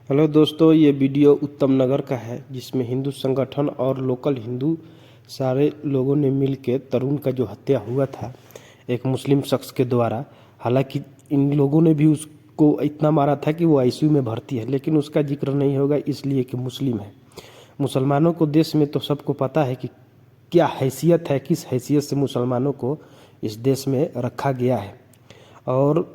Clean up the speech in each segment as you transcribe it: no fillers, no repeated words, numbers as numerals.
Hello दोस्तों, ये video उत्तम नगर का है जिसमें हिंदू संगठन और लोकल हिंदू सारे लोगों ने मिल के तरुण का जो हत्या हुआ था एक मुस्लिम शख्स के द्वारा। हालांकि इन लोगों ने भी उसको इतना मारा था कि वो आईसीयू में भर्ती है, लेकिन उसका जिक्र नहीं होगा इसलिए कि मुस्लिम है। मुसलमानों को देश में तो सबको पता है कि क्या हैसियत है, किस हैसियत से मुसलमानों को इस देश में रखा गया है। और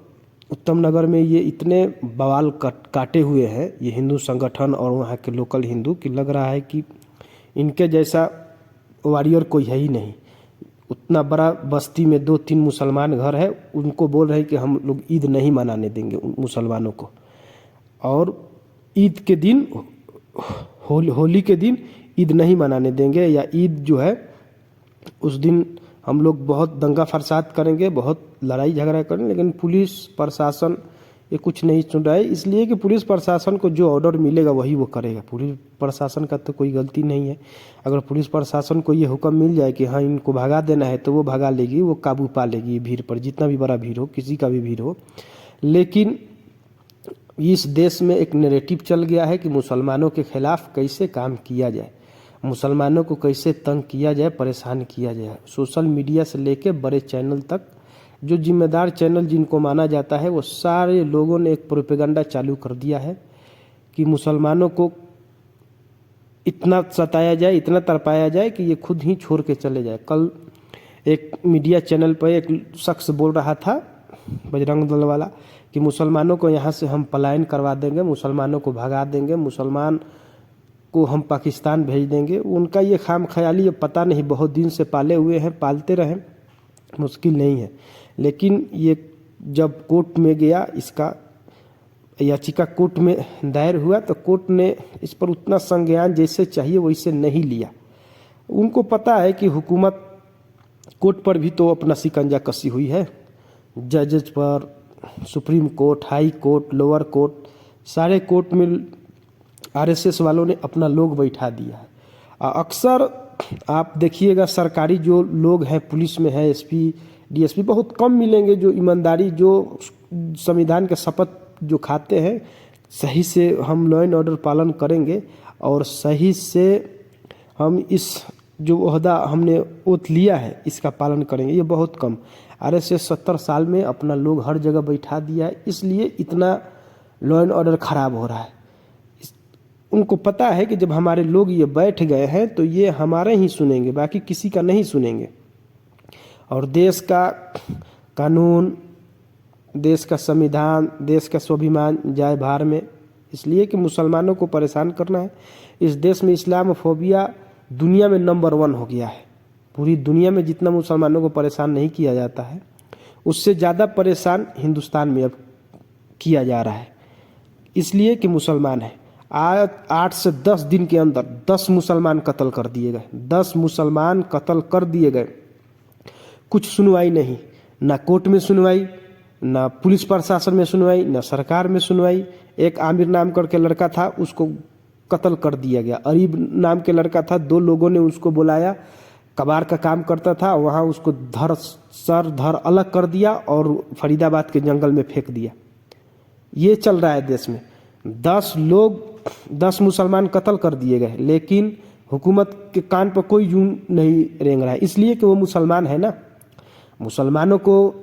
उत्तम नगर में ये इतने बवाल काटे हुए हैं ये हिंदू संगठन और वहाँ के लोकल हिंदू कि लग रहा है कि इनके जैसा वॉरियर कोई है ही नहीं। उतना बड़ा बस्ती में 2-3 मुसलमान घर है, उनको बोल रहे हैं कि हम लोग ईद नहीं मनाने देंगे उन मुसलमानों को। और ईद के दिन होली के दिन ईद नहीं मनाने देंगे, या ईद जो है उस दिन हम लोग बहुत दंगा फसाद करेंगे, बहुत लड़ाई झगड़ा करेंगे। लेकिन पुलिस प्रशासन ये कुछ नहीं सुन रहा है, इसलिए कि पुलिस प्रशासन को जो ऑर्डर मिलेगा वही वो करेगा। पुलिस प्रशासन का तो कोई गलती नहीं है। अगर पुलिस प्रशासन को ये हुक्म मिल जाए कि हाँ इनको भगा देना है तो वो भगा लेगी, वो काबू पा लेगी भीड़ पर, जितना भी बड़ा भीड़ हो, किसी का भी भीड़ हो। लेकिन इस देश में एक नैरेटिव चल गया है कि मुसलमानों के खिलाफ कैसे काम किया जाए, मुसलमानों को कैसे तंग किया जाए, परेशान किया जाए। सोशल मीडिया से लेके बड़े चैनल तक, जो जिम्मेदार चैनल जिनको माना जाता है, वो सारे लोगों ने एक प्रोपेगेंडा चालू कर दिया है कि मुसलमानों को इतना सताया जाए, इतना तड़पाया जाए कि ये खुद ही छोड़ के चले जाए। कल एक मीडिया चैनल पर एक शख्स बोल रहा था, बजरंग दल वाला, कि मुसलमानों को यहाँ से हम पलायन करवा देंगे, मुसलमानों को भगा देंगे, मुसलमान को हम पाकिस्तान भेज देंगे। उनका ये खाम ख्याली पता नहीं, बहुत दिन से पाले हुए हैं, पालते रहें, मुश्किल नहीं है। लेकिन ये जब कोर्ट में गया, इसका याचिका कोर्ट में दायर हुआ, तो कोर्ट ने इस पर उतना संज्ञान जैसे चाहिए वैसे नहीं लिया। उनको पता है कि हुकूमत कोर्ट पर भी तो अपना शिकंजा कसी हुई है, जजेस पर, supreme court, high court, lower court, सारे कोर्ट में आरएसएस वालों ने अपना लोग बैठा दिया है। अक्सर आप देखिएगा सरकारी जो लोग हैं, पुलिस में है, एसपी, डीएसपी, बहुत कम मिलेंगे जो ईमानदारी, जो संविधान के शपथ जो खाते हैं, सही से हम लॉ एंड ऑर्डर पालन करेंगे और सही से हम इस जो ओहदा हमने ओथ लिया है इसका पालन करेंगे, ये बहुत कम। आरएसएस 70 साल में अपना लोग हर जगह बैठा दिया है, इसलिए इतना लॉ एंड ऑर्डर खराब हो रहा है। उनको पता है कि जब हमारे लोग ये बैठ गए हैं तो ये हमारे ही सुनेंगे, बाकी किसी का नहीं सुनेंगे। और देश का कानून, देश का संविधान, देश का स्वाभिमान जाए भार में, इसलिए कि मुसलमानों को परेशान करना है। इस देश में इस्लामोफोबिया दुनिया में नंबर 1 हो गया है। पूरी दुनिया में जितना मुसलमानों को परेशान नहीं किया जाता है, उससे ज़्यादा परेशान हिंदुस्तान में अब किया जा रहा है, इसलिए कि मुसलमान है। 8 से 10 दिन के अंदर 10 मुसलमान कत्ल कर दिए गए, 10 मुसलमान कत्ल कर दिए गए। कुछ सुनवाई नहीं, ना कोर्ट में सुनवाई, ना पुलिस प्रशासन में सुनवाई, ना सरकार में सुनवाई। एक आमिर नाम करके लड़का था, उसको कत्ल कर दिया गया। अरीब नाम के लड़का था, 2 लोगों ने उसको बुलाया, कबाड़ का काम करता था, वहाँ उसको धर अलग कर दिया और फरीदाबाद के जंगल में फेंक दिया। ये चल रहा है देश में। 10 मुसलमान कत्ल कर दिए गए, लेकिन हुकूमत के कान पर कोई जूं नहीं रेंग रहा है, इसलिए कि वो मुसलमान है ना। मुसलमानों को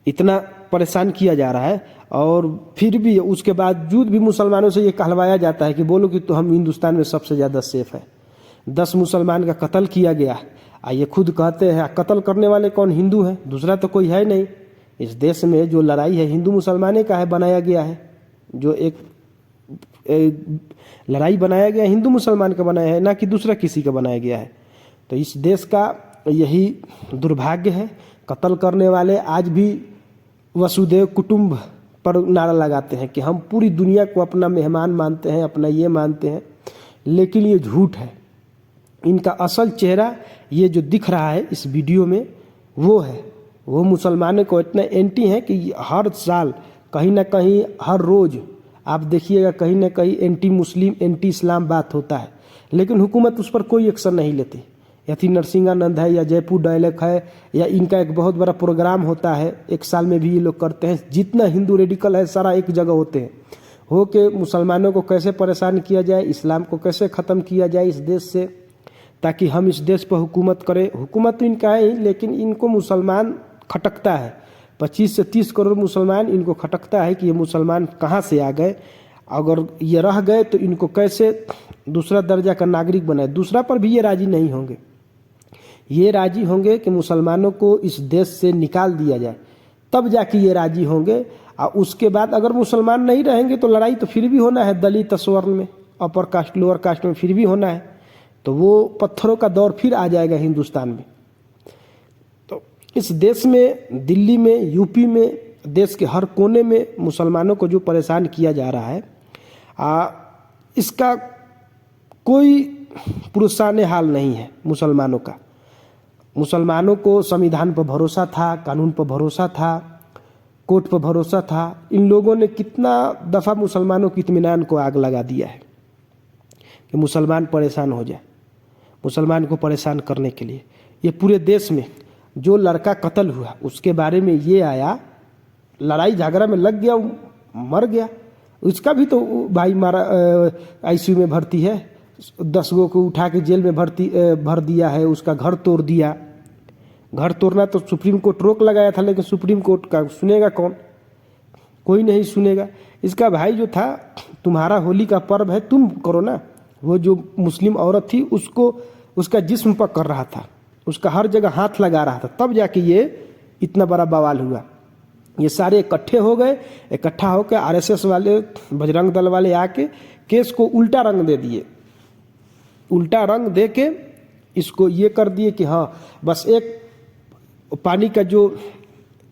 इतना परेशान किया जा रहा है और फिर भी उसके बावजूद भी मुसलमानों से ये कहलवाया जाता है कि बोलो कि तो हम हिंदुस्तान में सबसे ज़्यादा सेफ है। 10 मुसलमान का कत्ल किया गया, ये खुद कहते हैं। कत्ल करने वाले कौन? हिंदू हैं, दूसरा तो कोई है नहीं। इस देश में जो लड़ाई है हिंदू मुसलमाने का है, बनाया गया है। जो एक लड़ाई बनाया गया हिंदू मुसलमान का बनाया है, ना कि दूसरा किसी का बनाया गया है। तो इस देश का यही दुर्भाग्य है। कत्ल करने वाले आज भी वसुदेव कुटुंब पर नारा लगाते हैं कि हम पूरी दुनिया को अपना मेहमान मानते हैं, अपना ये मानते हैं, लेकिन ये झूठ है। इनका असल चेहरा ये जो दिख रहा है इस वीडियो में वो है। वो मुसलमानों को इतना एंटी है कि हर साल कहीं ना कहीं, हर रोज़ आप देखिएगा कहीं ना कहीं एंटी मुस्लिम, एंटी इस्लाम बात होता है, लेकिन हुकूमत उस पर कोई एक्शन नहीं लेती। यथी नरसिंहानंद है या जयपुर डायलॉग है, या इनका एक बहुत बड़ा प्रोग्राम होता है, 1 साल में भी ये लोग करते हैं। जितना हिंदू रेडिकल है सारा एक जगह होते हैं, हो के मुसलमानों को कैसे परेशान किया जाए, इस्लाम को कैसे ख़त्म किया जाए इस देश से, ताकि हम इस देश पर हुकूमत करें। हुकूमत तो इनका है ही, लेकिन इनको मुसलमान खटकता है। 25 से 30 करोड़ मुसलमान इनको खटकता है कि ये मुसलमान कहाँ से आ गए, अगर ये रह गए तो इनको कैसे दूसरा दर्जा का नागरिक बनाए। दूसरा पर भी ये राज़ी नहीं होंगे। ये राज़ी होंगे कि मुसलमानों को इस देश से निकाल दिया जाए, तब जाके ये राज़ी होंगे। और उसके बाद अगर मुसलमान नहीं रहेंगे तो लड़ाई तो फिर भी होना है, दलित स्वर्ण में, अपर कास्ट लोअर कास्ट में फिर भी होना है। तो वो पत्थरों का दौर फिर आ जाएगा हिंदुस्तान में। तो इस देश में, दिल्ली में, यूपी में, देश के हर कोने में मुसलमानों को जो परेशान किया जा रहा है, इसका कोई पुरस्कार हाल नहीं है मुसलमानों का। मुसलमानों को संविधान पर भरोसा था, कानून पर भरोसा था, कोर्ट पर भरोसा था। इन लोगों ने कितना दफ़ा मुसलमानों के इत्मीनान को आग लगा दिया है कि मुसलमान परेशान हो जाए। मुसलमान को परेशान करने के लिए ये पूरे देश में जो लड़का कत्ल हुआ उसके बारे में ये आया, लड़ाई झगड़ा में लग गया, मर गया, उसका भी तो भाई मारा, आईसीयू में भर्ती है, 10 गो को उठा के जेल में भर दिया है, उसका घर तोड़ दिया। घर तोड़ना तो सुप्रीम कोर्ट रोक लगाया था, लेकिन सुप्रीम कोर्ट का सुनेगा कौन? कोई नहीं सुनेगा। इसका भाई जो था, तुम्हारा होली का पर्व है, तुम करो ना। वो जो मुस्लिम औरत थी उसको उसका जिस्म पकड़ रहा था, उसका हर जगह हाथ लगा रहा था, तब जाके ये इतना बड़ा बवाल हुआ। ये सारे इकट्ठे हो गए, इकट्ठा होकर आरएसएस वाले, बजरंग दल वाले आके केस को उल्टा रंग दे दिए। उल्टा रंग दे के इसको ये कर दिए कि हाँ बस एक पानी का जो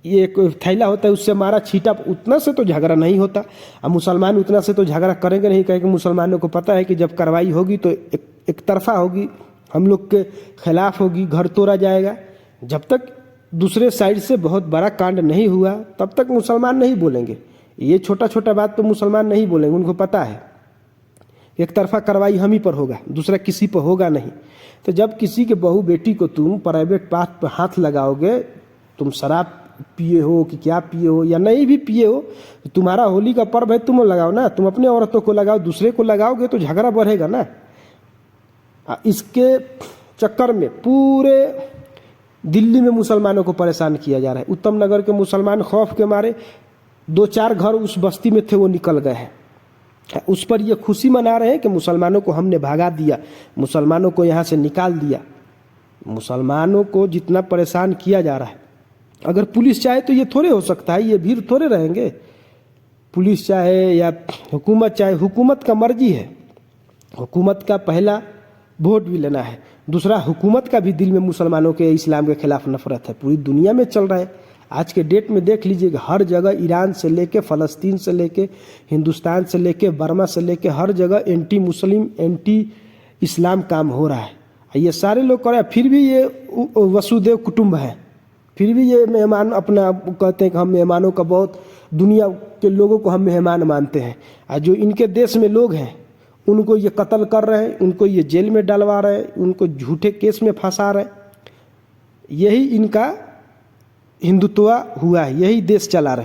ये एक थैला होता है उससे मारा, छीटा, उतना से तो झगड़ा नहीं होता। अब मुसलमान उतना से तो झगड़ा करेंगे नहीं, कहेंगे मुसलमानों को पता है कि जब कार्रवाई होगी तो एक तरफा होगी, हम लोग के खिलाफ होगी, घर तोड़ा जाएगा। जब तक दूसरे साइड से बहुत बड़ा कांड नहीं हुआ तब तक मुसलमान नहीं बोलेंगे। ये छोटा छोटा बात तो मुसलमान नहीं बोलेंगे, उनको पता है एक तरफा कार्रवाई हम ही पर होगा, दूसरा किसी पर होगा नहीं। तो जब किसी के बहू बेटी को तुम प्राइवेट पार्ट पर हाथ लगाओगे, तुम शराब पिए हो कि क्या पिए हो या नहीं भी पिए हो, तो तुम्हारा होली का पर्व है, तुम लगाओ ना। तुम अपने औरतों को लगाओ, दूसरे को लगाओगे तो झगड़ा बढ़ेगा ना। इसके चक्कर में पूरे दिल्ली में मुसलमानों को परेशान किया जा रहा है। उत्तम नगर के मुसलमान खौफ के मारे 2-4 घर उस बस्ती में थे वो निकल गए हैं। उस पर ये खुशी मना रहे हैं कि मुसलमानों को हमने भागा दिया, मुसलमानों को यहाँ से निकाल दिया। मुसलमानों को जितना परेशान किया जा रहा है, अगर पुलिस चाहे तो ये थोड़े हो सकता है, ये भीड़ थोड़े रहेंगे। पुलिस चाहे या हुकूमत चाहे, हुकूमत का मर्जी है। हुकूमत का पहला वोट भी लेना है, दूसरा हुकूमत का भी दिल में मुसलमानों के, इस्लाम के खिलाफ नफरत है। पूरी दुनिया में चल रहा है। आज के डेट में देख लीजिएगा, हर जगह ईरान से लेके, फ़लस्तीन से लेके, हिंदुस्तान से लेके, बर्मा से लेके, हर जगह एंटी मुस्लिम, एंटी इस्लाम काम हो रहा है। ये सारे लोग कर रहे हैं, फिर भी ये वसुदेव कुटुंब है। फिर भी ये मेहमान अपना कहते हैं कि हम मेहमानों का बहुत, दुनिया के लोगों को हम मेहमान मानते हैं। और जो इनके देश में लोग हैं उनको ये कत्ल कर रहे हैं, उनको ये जेल में डलवा रहे हैं, उनको झूठे केस में फंसा रहे हैं। यही इनका हिंदुत्व हुआ है, यही देश चला रहे हैं।